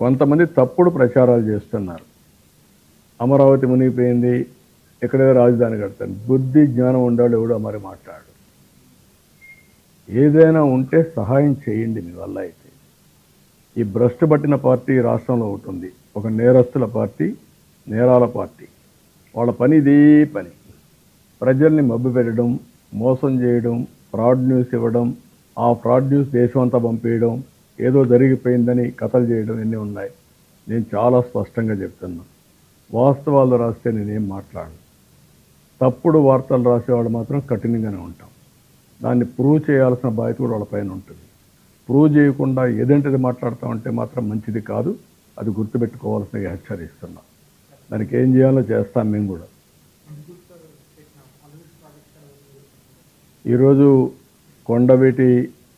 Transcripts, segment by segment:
కొంతమంది తప్పుడు ప్రచారాలు చేస్తున్నారు. అమరావతి మునిగిపోయింది, ఎక్కడైనా రాజధాని కడతాను. బుద్ధి జ్ఞానం ఉండాలి, ఎవడో మరి మాట్లాడు. ఏదైనా ఉంటే సహాయం చేయండి మీ వల్ల అయితే. ఈ భ్రష్టు పట్టిన పార్టీ రాష్ట్రంలో ఉంటుంది, ఒక నేరస్తుల పార్టీ, నేరాల పార్టీ. వాళ్ళ పని ఇదే పని. ప్రజల్ని మభ్య పెట్టడం, మోసం చేయడం, ఫ్రాడ్ న్యూస్ ఇవ్వడం, ఆ ఫ్రాడ్ న్యూస్ దేశం అంతా పంపేయడం, ఏదో జరిగిపోయిందని కథలు చేయడం ఇన్ని ఉన్నాయి. నేను చాలా స్పష్టంగా చెప్తున్నా, వాస్తవాలు రాస్తే నేనేం మాట్లాడను. తప్పుడు వార్తలు రాసేవాళ్ళు మాత్రం కఠినంగానే ఉంటాం. దాన్ని ప్రూవ్ చేయాల్సిన బాధ్యత కూడా వాళ్ళ పైన ఉంటుంది. ప్రూవ్ చేయకుండా ఏదంటిది మాట్లాడతామంటే మాత్రం మంచిది కాదు. అది గుర్తుపెట్టుకోవాల్సిన హెచ్చరిస్తున్నాం. దానికి ఏం చేయాలో చేస్తాం మేము కూడా. ఈరోజు కొండవీటి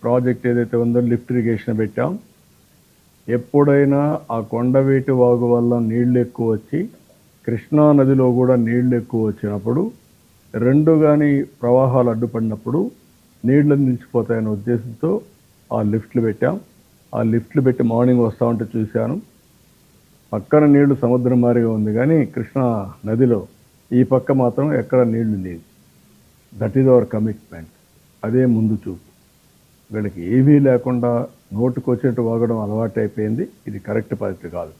ప్రాజెక్ట్ ఏదైతే ఉందో లిఫ్ట్ ఇరిగేషన్ పెట్టాం. ఎప్పుడైనా ఆ కొండవీటి వాగు వల్ల నీళ్లు ఎక్కువ వచ్చి కృష్ణా నదిలో కూడా నీళ్లు ఎక్కువ వచ్చినప్పుడు, రెండు కానీ ప్రవాహాలు అడ్డుపడినప్పుడు నీళ్లు నిలిచిపోతాయనే ఉద్దేశంతో ఆ లిఫ్ట్లు పెట్టాం. ఆ లిఫ్ట్లు పెట్టి మార్నింగ్ వస్తూ ఉంటే చూశాను. పక్కన నీళ్లు సముద్రం మారిగా ఉంది, కానీ కృష్ణా నదిలో ఈ పక్క మాత్రం ఎక్కడ నీళ్లు లేవు. That is our commitment. అదే ముందు చూపు. వీళ్ళకి ఏమీ లేకుండా నోటుకు వచ్చేట్టు వాగడం అలవాటు అయిపోయింది. ఇది కరెక్ట్ పద్ధతి కాదు.